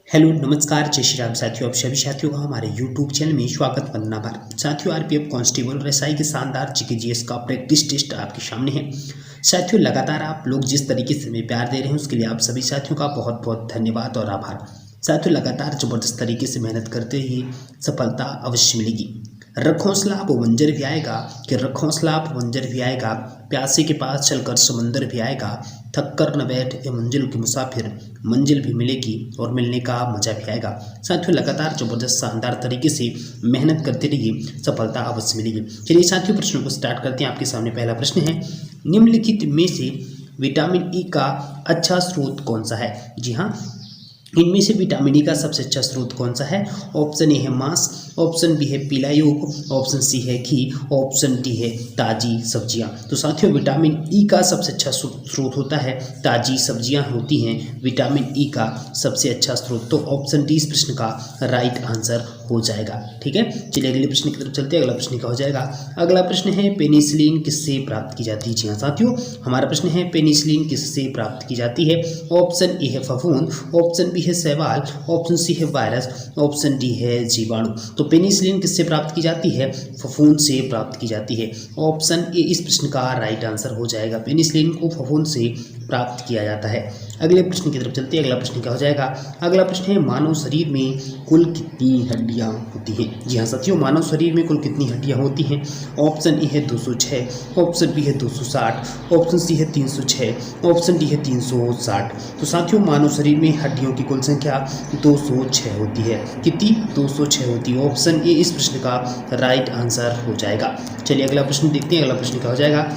Hello नमस्कार जय श्री राम साथियों। आप सभी साथियों का हमारे यूट्यूब चैनल में स्वागत वंदना भारत। साथियों आरपीएफ कांस्टेबल और एसआई के शानदार जीके का प्रैक्टिस टेस्ट आपके सामने है। साथियों लगातार आप लोग जिस तरीके से हमें प्यार दे रहे हैं उसके लिए आप सभी साथियों का बहुत बहुत धन्यवाद और आभार। साथियों लगातार जबरदस्त तरीके से मेहनत करते ही सफलता अवश्य मिलेगी। रख हौसला अब मंजर भी आएगा कि रख हौसला अब मंजर भी आएगा, प्यासे के पास चलकर समंदर भी आएगा, थक कर न बैठ ए मंजिल के मुसाफिर, मंजिल भी मिलेगी और मिलने का मजा भी आएगा। साथियों लगातार जबरदस्त शानदार तरीके से मेहनत करते रहिए, सफलता अवश्य मिलेगी। चलिए साथियों प्रश्नों को स्टार्ट करते हैं। आपके सामने पहला प्रश्न है, निम्नलिखित में से विटामिन ई का अच्छा स्रोत कौन सा है? जी हाँ, इनमें से विटामिन ई का सबसे अच्छा स्रोत कौन सा है? ऑप्शन ए है मांस, ऑप्शन बी है पीला योग, ऑप्शन सी है घी, ऑप्शन डी है ताजी सब्जियां। तो साथियों विटामिन ई का सबसे अच्छा स्रोत होता है ताजी सब्जियां होती हैं विटामिन ई का सबसे अच्छा स्रोत। तो ऑप्शन डी इस प्रश्न का राइट आंसर हो जाएगा। ठीक है, चलिए अगले प्रश्न की तरफ चलते हैं। अगला प्रश्न क्या हो जाएगा? अगला प्रश्न है पेनिसिलिन किससे प्राप्त की जाती है? जी हाँ साथियों, हमारा प्रश्न है पेनिसिलिन किससे प्राप्त की जाती है? ऑप्शन ए है फफूंद, ऑप्शन बी है शैवाल, ऑप्शन सी है वायरस, ऑप्शन डी है जीवाणु। तो पेनिसिलिन किससे प्राप्त की जाती है? फफूंद से प्राप्त की जाती है। ऑप्शन ए इस प्रश्न का राइट आंसर हो जाएगा। पेनिसिलिन को फफूंद से प्राप्त किया जाता है। अगले प्रश्न की तरफ चलते हैं। अगला प्रश्न क्या हो जाएगा? अगला प्रश्न है मानव शरीर में कुल कितनी हड्डियां होती हैं? जी हाँ साथियों, मानव शरीर में कुल कितनी हड्डियां होती हैं? ऑप्शन ए है 206, ऑप्शन बी है 260, ऑप्शन सी है 306, ऑप्शन डी है 360। तो साथियों मानव शरीर में हड्डियों की कुल संख्या 206 होती है। कितनी? 206 होती है। ऑप्शन ए इस प्रश्न का राइट आंसर हो जाएगा। चलिए अगला प्रश्न देखते हैं। अगला प्रश्न क्या हो जाएगा?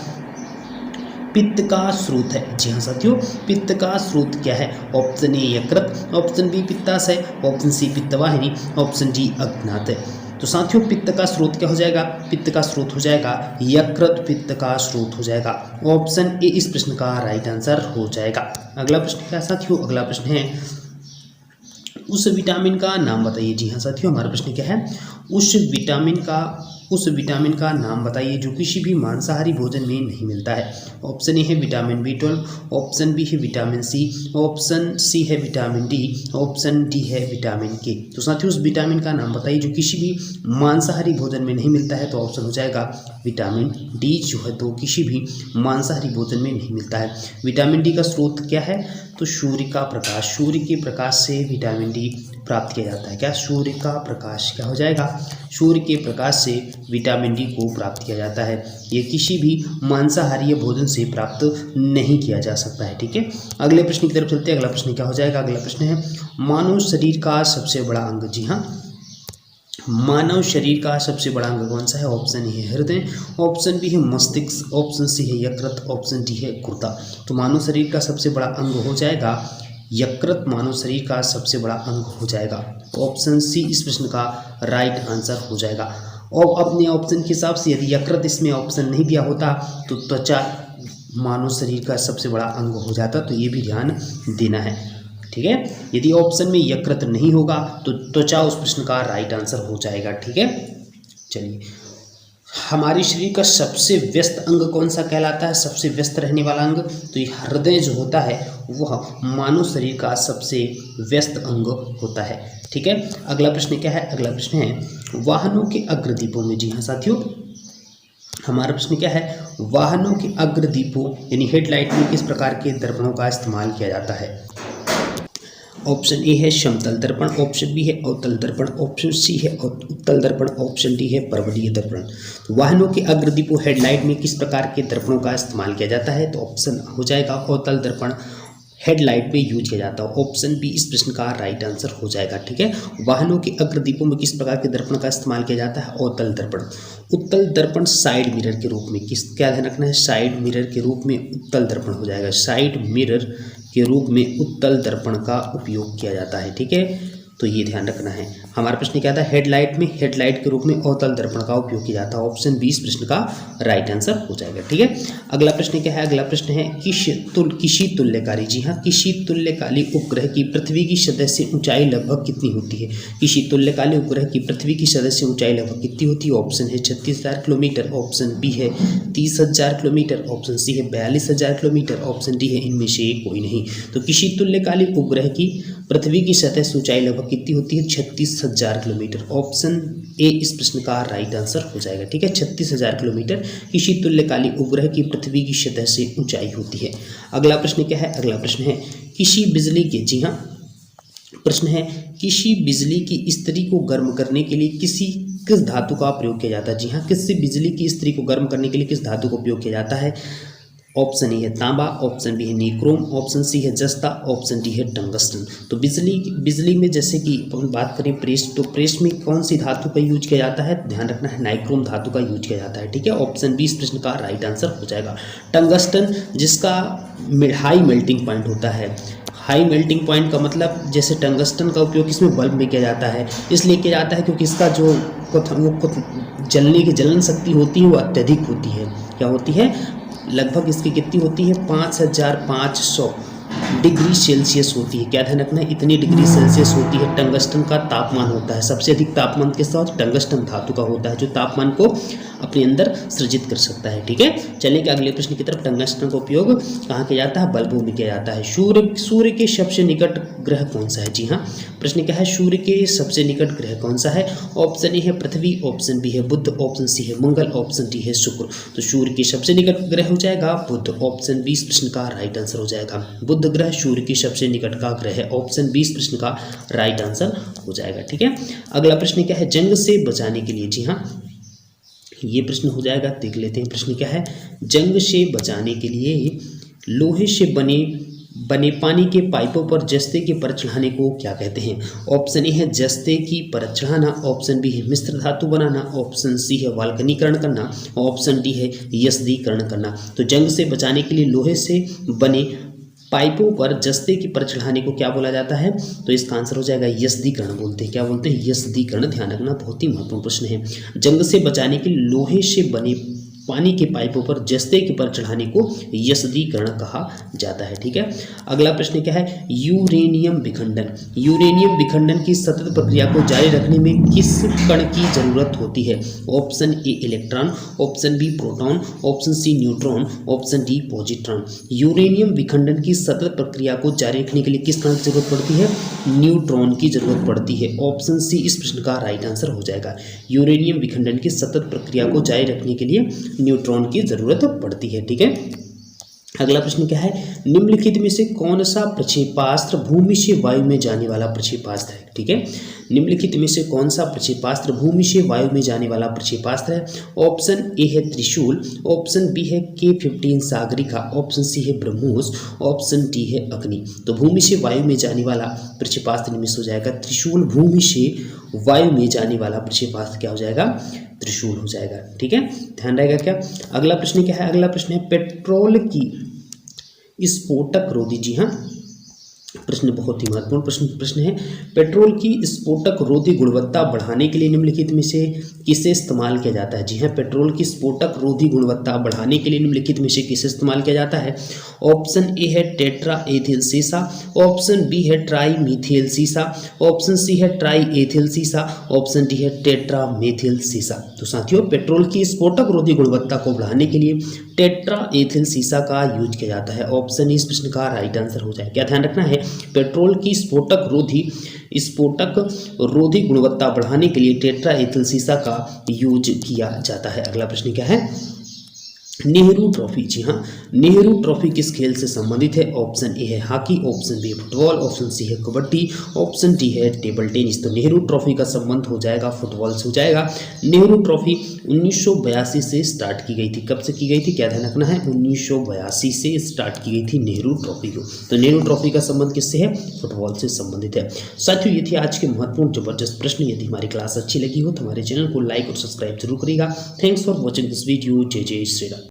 पित्त का स्रोत है। जी हाँ साथियों, पित्त का स्रोत क्या है? ऑप्शन ए यकृत, ऑप्शन बी पित्ताशय, ऑप्शन सी पित्तवाहिनी, ऑप्शन डी अज्ञात है। तो साथियों पित्त का स्रोत क्या हो जाएगा? पित्त का स्रोत हो जाएगा यकृत, पित्त का स्रोत हो जाएगा। ऑप्शन ए इस प्रश्न का राइट आंसर हो जाएगा। अगला प्रश्न क्या साथियों? अगला प्रश्न है उस विटामिन का नाम बताइए। जी हाँ साथियों, हमारा प्रश्न क्या है? उस विटामिन का नाम बताइए जो किसी भी मांसाहारी भोजन में नहीं मिलता है। ऑप्शन ए है विटामिन B12, ऑप्शन बी है विटामिन सी, ऑप्शन सी है विटामिन डी, ऑप्शन डी है विटामिन के। तो साथियों उस विटामिन का नाम बताइए जो किसी भी मांसाहारी भोजन में नहीं मिलता है। तो ऑप्शन हो जाएगा विटामिन डी जो है तो किसी भी मांसाहारी भोजन में नहीं मिलता है। विटामिन डी का स्रोत क्या है? तो सूर्य का प्रकाश, सूर्य के प्रकाश से विटामिन डी प्राप्त किया जाता है। क्या? सूर्य का प्रकाश क्या हो जाएगा? सूर्य के प्रकाश से विटामिन डी को प्राप्त किया जाता है। ये किसी भी मांसाहारी भोजन से प्राप्त नहीं किया जा सकता है। ठीक है, अगले प्रश्न की तरफ चलते हैं। अगला प्रश्न क्या हो जाएगा? अगला प्रश्न है मानव शरीर का सबसे बड़ा अंग। जी हाँ, मानव शरीर का सबसे बड़ा अंग कौन सा है? ऑप्शन ए है हृदय, ऑप्शन बी है मस्तिष्क, ऑप्शन सी है यकृत, ऑप्शन डी है गुर्दा। तो मानव शरीर का सबसे बड़ा अंग हो जाएगा यकृत, मानव शरीर का सबसे बड़ा अंग हो जाएगा। ऑप्शन सी इस प्रश्न का राइट आंसर हो जाएगा। और अपने ऑप्शन के हिसाब से यदि यकृत इसमें ऑप्शन नहीं दिया होता तो त्वचा मानव शरीर का सबसे बड़ा अंग हो जाता। तो ये भी ध्यान देना है। ठीक है, यदि ऑप्शन में यकृत नहीं होगा तो त्वचा उस प्रश्न का राइट आंसर हो जाएगा। ठीक है, चलिए हमारे शरीर का सबसे व्यस्त अंग कौन सा कहलाता है? सबसे व्यस्त रहने वाला अंग तो ये हृदय जो होता है वह मानव शरीर का सबसे व्यस्त अंग होता है। ठीक है, अगला प्रश्न क्या है? अगला प्रश्न है वाहनों के अग्रदीपों में। जी हाँ साथियों, हमारा प्रश्न क्या है? वाहनों के अग्रदीपों यानी हेडलाइट में किस प्रकार के दर्पणों का इस्तेमाल किया जाता है? ऑप्शन ए है समतल दर्पण, ऑप्शन बी है अवतल दर्पण, ऑप्शन सी है उत्तल दर्पण, ऑप्शन डी है परवलयी दर्पण। तो वाहनों के अग्रदीपों हेडलाइट में किस प्रकार के दर्पणों का इस्तेमाल किया जाता है? तो ऑप्शन हो जाएगा अवतल दर्पण हेडलाइट में यूज किया जाता है। ऑप्शन बी इस प्रश्न का राइट आंसर हो जाएगा। ठीक है, वाहनों के अग्रदीपों में किस प्रकार के दर्पण का इस्तेमाल किया जाता है? अवतल दर्पण। उत्तल दर्पण साइड मिरर के रूप में क्या ध्यान रखना है? साइड मिरर के रूप में उत्तल दर्पण हो जाएगा। साइड मिरर के रूप में उत्तल दर्पण का उपयोग किया जाता है। ठीक है, तो ये ध्यान रखना है। हमारा प्रश्न क्या था, हेडलाइट में हेडलाइट के रूप में अवतल दर्पण का उपयोग किया जाता है। ऑप्शन 20 प्रश्न का राइट आंसर हो जाएगा। ठीक है, अगला प्रश्न क्या है, अगला प्रश्न है किसी तुल्यकारी, जी हाँ, किसी तुल्यकाली उपग्रह की पृथ्वी की सतह से ऊंचाई लगभग कितनी होती है। किसी तुल्यकाली उपग्रह की पृथ्वी की सतह से ऊंचाई लगभग कितनी होती है। ऑप्शन है 36,000 किलोमीटर, ऑप्शन बी है 30,000 किलोमीटर, ऑप्शन सी है 42,000 किलोमीटर, ऑप्शन डी है इनमें से कोई नहीं। तो किसी तुल्यकाली उपग्रह की पृथ्वी की सतह से ऊंचाई लगभग कितनी होती है, 36,000 किलोमीटर। ऑप्शन ए इस प्रश्न का राइट आंसर हो जाएगा। ठीक है, 36,000 किलोमीटर किसी तुल्यकाली उपग्रह की पृथ्वी की सतह से ऊंचाई होती है। अगला प्रश्न क्या है, अगला प्रश्न है किसी बिजली के, जी हाँ, प्रश्न है किसी बिजली की इस्त्री को गर्म करने के लिए किस धातु का प्रयोग किया जाता है। जी हाँ, किसी बिजली की इस्त्री को गर्म करने के लिए किस धातु का उपयोग किया जाता है। ऑप्शन ए है तांबा, ऑप्शन बी है निक्रोम, ऑप्शन सी है जस्ता, ऑप्शन डी है टंगस्टन। तो बिजली में जैसे कि बात करें प्रेस, तो प्रेस में कौन सी धातु का यूज किया जाता है, ध्यान रखना है नाइक्रोम धातु का यूज किया जाता है। ठीक है, ऑप्शन बी इस प्रश्न का राइट आंसर हो जाएगा। टंगस्टन जिसका हाई मेल्टिंग पॉइंट होता है, हाई मेल्टिंग पॉइंट का मतलब जैसे टंगस्टन का उपयोग इसमें बल्ब में किया जाता है, इसलिए किया जाता है क्योंकि इसका जो जलने की जलन शक्ति होती है वो अत्यधिक होती है। क्या होती है, लगभग इसकी कितनी होती है, 5500 डिग्री सेल्सियस होती है। क्या ध्यान रखना है, इतनी डिग्री सेल्सियस होती है टंगस्टन का तापमान होता है। सबसे अधिक तापमान के साथ टंगस्टन धातु का होता है जो तापमान को अपने अंदर सृजित कर सकता है। ठीक है, चलिए अगले प्रश्न की तरफ। टंगस्टन का उपयोग कहाँ किया जाता है, बल्बों में किया जाता है। सूर्य के सबसे निकट ग्रह कौन सा है। जी हाँ, प्रश्न क्या है, सूर्य के सबसे निकट ग्रह कौन सा है। ऑप्शन ए है पृथ्वी, ऑप्शन बी है बुध, ऑप्शन सी है मंगल, ऑप्शन डी है शुक्र। तो सूर्य के सबसे निकट ग्रह हो जाएगा बुध, ऑप्शन 20 प्रश्न का राइट आंसर हो जाएगा। बुध ग्रह सूर्य के सबसे निकट का ग्रह है, ऑप्शन 20 प्रश्न का राइट आंसर हो जाएगा। ठीक है, अगला प्रश्न क्या है, जंग से बचाने के लिए, जी हाँ, ये प्रश्न हो जाएगा, देख लेते हैं प्रश्न क्या है। जंग से बचाने के लिए लोहे से बने पानी के पाइपों पर जस्ते की परत चढ़ाने को क्या कहते हैं। ऑप्शन ए है जस्ते की परत चढ़ाना, ऑप्शन बी है मिश्र धातु बनाना, ऑप्शन सी है वाल्कनीकरण करना, ऑप्शन डी है यस्दीकरण करना। तो जंग से बचाने के लिए लोहे से बने पाइपों पर जस्ते की परत चढ़ाने को क्या बोला जाता है, तो इसका आंसर हो जाएगा यस्दीकरण बोलते हैं। क्या बोलते हैं, यस्दीकरण। ध्यान रखना, बहुत ही महत्वपूर्ण प्रश्न है। जंग से बचाने के लिए लोहे से बने पानी के पाइपों पर जस्ते की परत चढ़ाने को यस्दीकरण कहा जाता है। ठीक है, अगला प्रश्न क्या है, यूरेनियम विखंडन। यूरेनियम विखंडन की सतत प्रक्रिया को जारी रखने में किस कण की जरूरत होती है। Option A electron, option B proton, option C neutron, option D positron. Uranium विखंडन की सतत प्रक्रिया को जारी रखने के लिए किस कण की जरूरत पड़ती है, न्यूट्रॉन की जरूरत पड़ती है। ऑप्शन सी इस प्रश्न का राइट आंसर हो जाएगा। यूरेनियम विखंडन की सतत प्रक्रिया को जारी रखने के लिए न्यूट्रॉन की जरूरत पड़ती है। ठीक है, अगला प्रश्न क्या है, निम्नलिखित में से कौन सा प्रक्षेपास्त्र भूमि से वायु में जाने वाला प्रक्षेपास्त्र है। ठीक है, निम्नलिखित में से कौन सा प्रक्षेपास्त्र भूमि से वायु में जाने वाला प्रक्षेपास्त्र है। ऑप्शन ए है त्रिशूल, ऑप्शन बी है K-15 सागरिका, ऑप्शन सी है ब्रह्मोस, ऑप्शन डी है अग्नि। तो भूमि से वायु में जाने वाला प्रक्षेपास्त्र निम्न हो जाएगा त्रिशूल। भूमि से वायु में जाने वाला प्रक्षेपास्त्र क्या हो जाएगा, त्रिशूल हो जाएगा। ठीक है, ध्यान रहेगा क्या। अगला प्रश्न क्या है, अगला प्रश्न है पेट्रोल की स्फोटक रोधी। जी हाँ, प्रश्न बहुत ही महत्वपूर्ण प्रश्न है। पेट्रोल की स्फोटक रोधी गुणवत्ता बढ़ाने के लिए निम्नलिखित में से किसे इस्तेमाल किया जाता है। जी हाँ, पेट्रोल की स्फोटक रोधी गुणवत्ता बढ़ाने के लिए निम्नलिखित में से किसे इस्तेमाल किया जाता है। ऑप्शन ए है टेट्रा एथिल सीसा, ऑप्शन बी है ट्राई मीथिल सीसा, ऑप्शन सी है ट्राई एथिल सीसा, ऑप्शन डी है टेट्रा मेथिल सीसा। तो साथियों, पेट्रोल की स्फोटक रोधी गुणवत्ता को बढ़ाने के लिए टेट्रा एथिल सीसा का यूज किया जाता है। ऑप्शन इस प्रश्न का राइट आंसर हो जाए। क्या ध्यान रखना है, पेट्रोल की स्फोटक रोधी गुणवत्ता बढ़ाने के लिए टेट्रा एथिल सीसा का यूज किया जाता है। अगला प्रश्न क्या है, नेहरू ट्रॉफी। जी हाँ, नेहरू ट्रॉफी किस खेल से संबंधित है। ऑप्शन ए है hockey, option B football, option C है कबड्डी, ऑप्शन डी है टेबल टेनिस। तो नेहरू ट्रॉफी का संबंध हो जाएगा फुटबॉल से हो जाएगा। नेहरू ट्रॉफी 1982 से स्टार्ट की गई थी। कब से की गई थी, क्या ध्यान रखना है, 1982 से स्टार्ट की गई थी नेहरू ट्रॉफी को। तो नेहरू ट्रॉफी का संबंध किससे है, फुटबॉल से संबंधित है। साथियों, ये थे आज के महत्वपूर्ण जबरदस्त प्रश्न। यदि हमारी क्लास अच्छी लगी हो तो हमारे चैनल को लाइक और सब्सक्राइब जरूर करिएगा। Thanks for watching this video. जय जय श्री राम।